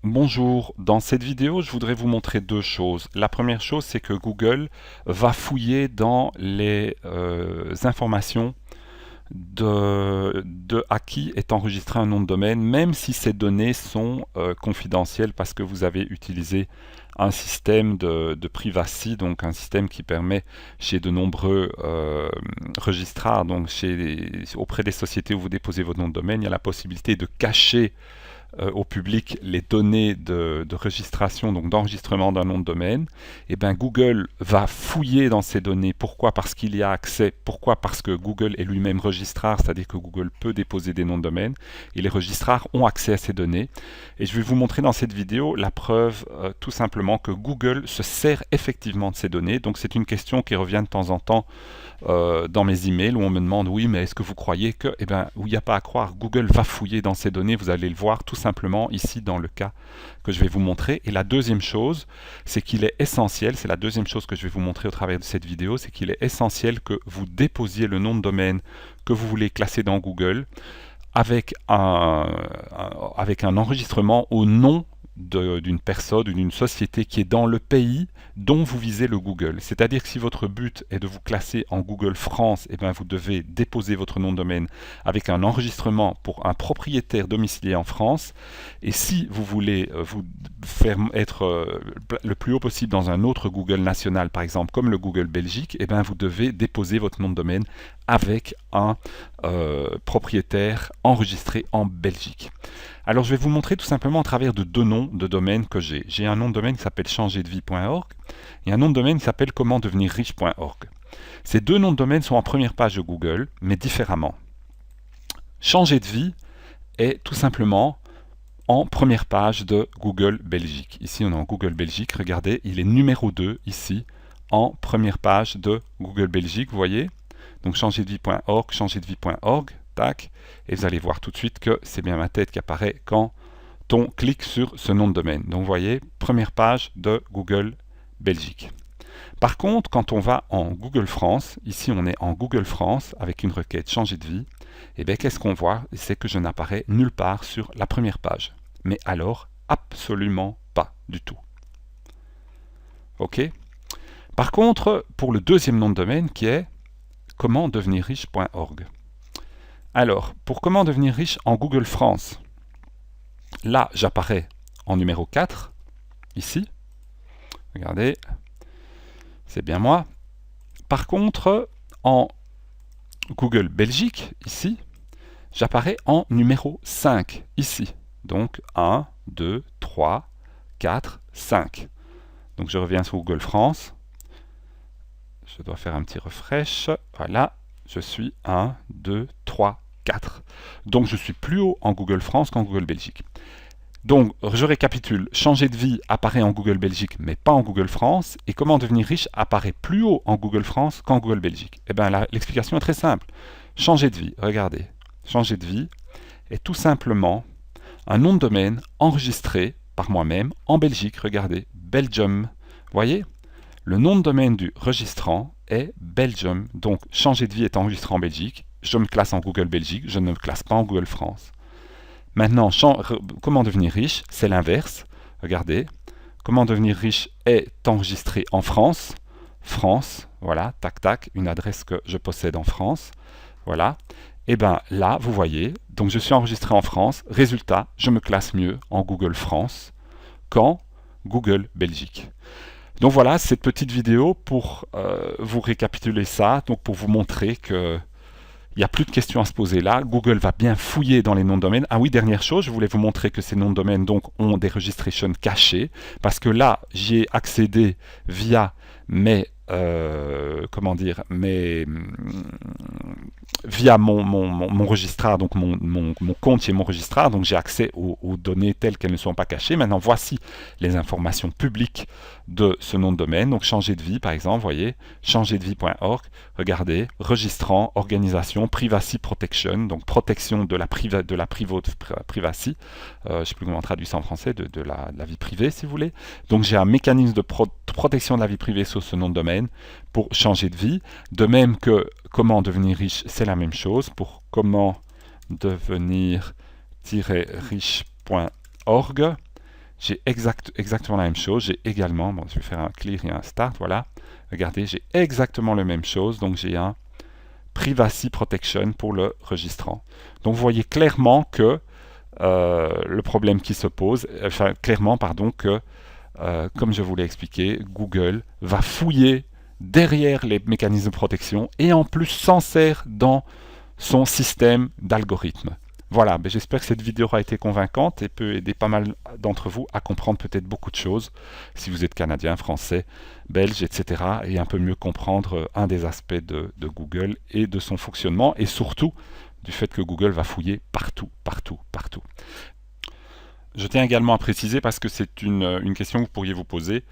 Bonjour, dans cette vidéo je voudrais vous montrer deux choses. La première chose c'est que Google va fouiller dans les informations de à qui est enregistré un nom de domaine, même si ces données sont confidentielles parce que vous avez utilisé un système de privacy, donc un système qui permet chez de nombreux registrars, donc auprès des sociétés où vous déposez votre nom de domaine, il y a la possibilité de cacher au public les données de registration, donc d'enregistrement d'un nom de domaine, et bien Google va fouiller dans ces données. Pourquoi? Parce qu'il y a accès. Pourquoi? Parce que Google est lui-même registrar, c'est-à-dire que Google peut déposer des noms de domaine, et les registrars ont accès à ces données. Et je vais vous montrer dans cette vidéo la preuve tout simplement que Google se sert effectivement de ces données. Donc c'est une question qui revient de temps en temps dans mes emails où on me demande oui mais est-ce que vous croyez que, eh bien il n'y a pas à croire, Google va fouiller dans ces données, vous allez le voir tout simplement ici dans le cas que je vais vous montrer. Et la deuxième chose, c'est qu'il est essentiel, c'est la deuxième chose que je vais vous montrer au travers de cette vidéo, c'est qu'il est essentiel que vous déposiez le nom de domaine que vous voulez classer dans Google avec un enregistrement au nom d'une personne ou d'une société qui est dans le pays dont vous visez le Google. C'est-à-dire que si votre but est de vous classer en Google France, eh bien vous devez déposer votre nom de domaine avec un enregistrement pour un propriétaire domicilié en France. Et si vous voulez vous faire être le plus haut possible dans un autre Google national, par exemple comme le Google Belgique, eh bien vous devez déposer votre nom de domaine avec un propriétaire enregistré en Belgique. Alors je vais vous montrer tout simplement à travers de deux noms de domaine que j'ai. J'ai un nom de domaine qui s'appelle changerdevie.org et un nom de domaine qui s'appelle commentdevenirriche.org. Ces deux noms de domaine sont en première page de Google, mais différemment. Changer de vie est tout simplement en première page de Google Belgique. Ici on est en Google Belgique, regardez, il est numéro 2 ici en première page de Google Belgique, vous voyez. Donc changerdevie.org, changerdevie.org. Tac, et vous allez voir tout de suite que c'est bien ma tête qui apparaît quand on clique sur ce nom de domaine. Donc vous voyez, première page de Google Belgique. Par contre, quand on va en Google France, ici on est en Google France avec une requête changer de vie, et bien qu'est-ce qu'on voit? C'est que je n'apparais nulle part sur la première page. Mais alors, absolument pas du tout. Ok? Par contre, pour le deuxième nom de domaine qui est commentdevenirriche.org. Alors, pour comment devenir riche en Google France, là j'apparais en numéro 4, ici. Regardez, c'est bien moi. Par contre, en Google Belgique, ici, j'apparais en numéro 5, ici. Donc 1, 2, 3, 4, 5. Donc je reviens sur Google France. Je dois faire un petit refresh. Voilà, je suis 1, 2, 3, 4. Donc je suis plus haut en Google France qu'en Google Belgique. Donc je récapitule, changer de vie apparaît en Google Belgique mais pas en Google France, et comment devenir riche apparaît plus haut en Google France qu'en Google Belgique. Et bien l'explication est très simple. Changer de vie, regardez, changer de vie est tout simplement un nom de domaine enregistré par moi-même en Belgique, regardez, Belgium. Voyez, le nom de domaine du registrant est Belgium, donc changer de vie est enregistré en Belgique, je me classe en Google Belgique, je ne me classe pas en Google France. Maintenant, comment devenir riche, c'est l'inverse. Regardez, comment devenir riche est enregistré en France. France, voilà, tac tac, une adresse que je possède en France. Voilà. Et bien là, vous voyez, donc je suis enregistré en France. Résultat, je me classe mieux en Google France qu'en Google Belgique. Donc voilà, cette petite vidéo pour vous récapituler ça, donc pour vous montrer que il n'y a plus de questions à se poser là. Google va bien fouiller dans les noms de domaine. Ah oui, dernière chose, je voulais vous montrer que ces noms de domaine donc, ont des registrations cachées. Parce que là, j'y ai accédé via mes... via mon registrar, donc mon compte chez mon registrar, donc j'ai accès aux données telles qu'elles ne sont pas cachées. Maintenant, voici les informations publiques de ce nom de domaine. Donc, changer de vie, par exemple, voyez, changerdevie.org, regardez, registrant, organisation, privacy protection, donc protection de la privacy, je ne sais plus comment on traduit ça en français, de la vie privée, si vous voulez. Donc, j'ai un mécanisme de protection de la vie privée sur ce nom de domaine pour changer de vie. De même que comment devenir riche, c'est la même chose. Pour comment devenir-riche.org, j'ai exactement la même chose. J'ai également, bon, je vais faire un clear et un start, voilà. Regardez, j'ai exactement la même chose. Donc j'ai un Privacy Protection pour le registrant. Donc vous voyez clairement que le problème qui se pose, enfin clairement, pardon, que comme je vous l'ai expliqué, Google va fouiller derrière les mécanismes de protection et en plus s'en sert dans son système d'algorithmes. Voilà, ben j'espère que cette vidéo aura été convaincante et peut aider pas mal d'entre vous à comprendre peut-être beaucoup de choses, si vous êtes canadien, français, belge, etc. et un peu mieux comprendre un des aspects de Google et de son fonctionnement, et surtout du fait que Google va fouiller partout, partout, partout. Je tiens également à préciser, parce que c'est une question que vous pourriez vous poser,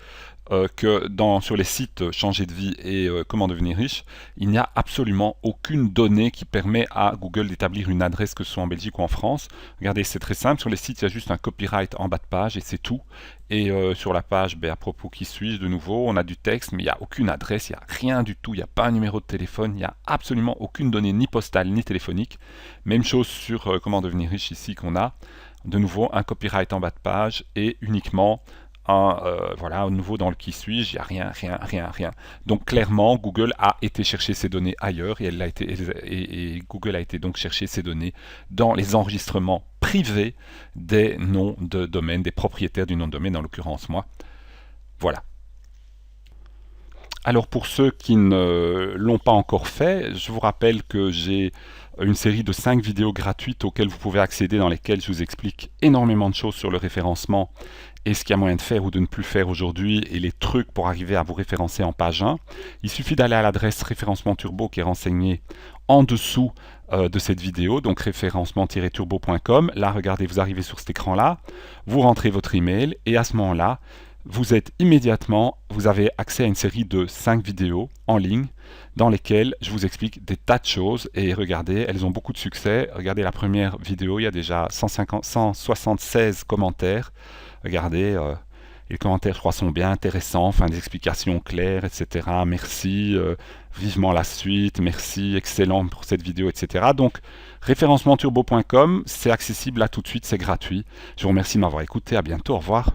que sur les sites Changer de vie et Comment devenir riche, il n'y a absolument aucune donnée qui permet à Google d'établir une adresse, que ce soit en Belgique ou en France. Regardez, c'est très simple, sur les sites il y a juste un copyright en bas de page et c'est tout. Et sur la page, à propos qui suis-je, de nouveau, on a du texte, mais il n'y a aucune adresse, il n'y a rien du tout, il n'y a pas un numéro de téléphone, il n'y a absolument aucune donnée ni postale ni téléphonique. Même chose sur Comment devenir riche ici qu'on a. De nouveau, un copyright en bas de page et uniquement voilà, à nouveau dans le qui suis-je, il n'y a rien, rien, rien, rien. Donc clairement, Google a été chercher ces données ailleurs et Google a été donc chercher ces données dans les enregistrements privés des noms de domaine, des propriétaires du nom de domaine, en l'occurrence moi. Voilà. Alors pour ceux qui ne l'ont pas encore fait, je vous rappelle que j'ai une série de 5 vidéos gratuites auxquelles vous pouvez accéder, dans lesquelles je vous explique énormément de choses sur le référencement et ce qu'il y a moyen de faire ou de ne plus faire aujourd'hui et les trucs pour arriver à vous référencer en page 1. Il suffit d'aller à l'adresse référencement turbo qui est renseignée en dessous de cette vidéo, donc référencement-turbo.com. Là, regardez, vous arrivez sur cet écran-là, vous rentrez votre email et à ce moment-là, vous avez accès à une série de 5 vidéos en ligne dans lesquelles je vous explique des tas de choses et regardez, elles ont beaucoup de succès. Regardez la première vidéo, il y a déjà 176 commentaires. Regardez, les commentaires je crois sont bien intéressants, enfin des explications claires, etc. Merci, vivement la suite, merci, excellent pour cette vidéo, etc. Donc référencementturbo.com, c'est accessible là tout de suite, c'est gratuit. Je vous remercie de m'avoir écouté, à bientôt, au revoir.